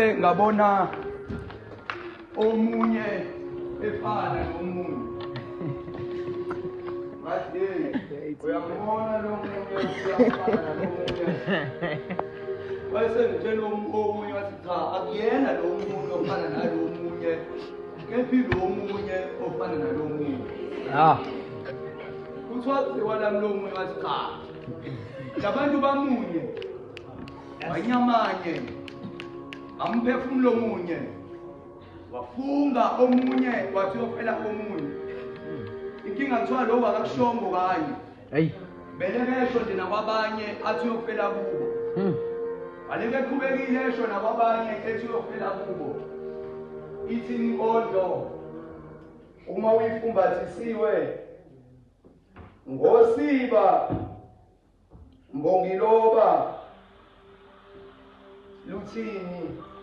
ngabona omunye efana nomunye manje uyambona lo muntu uyafana nomunye bese ngitshela omunye wathi cha akuyena lo muntu ofana nalo omunye kephi lo omunye ofana nalo omunye kuthiwa lami lo omunye wathi cha labantu bamunye banyamanye amphefumulo omunye wafunga omunye wathi uyophela omunye inkinga kuthiwa lo akakushongo kanye belekesho nje nakwabanye athi uyophela kubo baleke qhubekile esho nakwabanye ethi uyophela kubo ithi inkondlo uma uyifumbathisiwe ngosiba mbongiloba luthini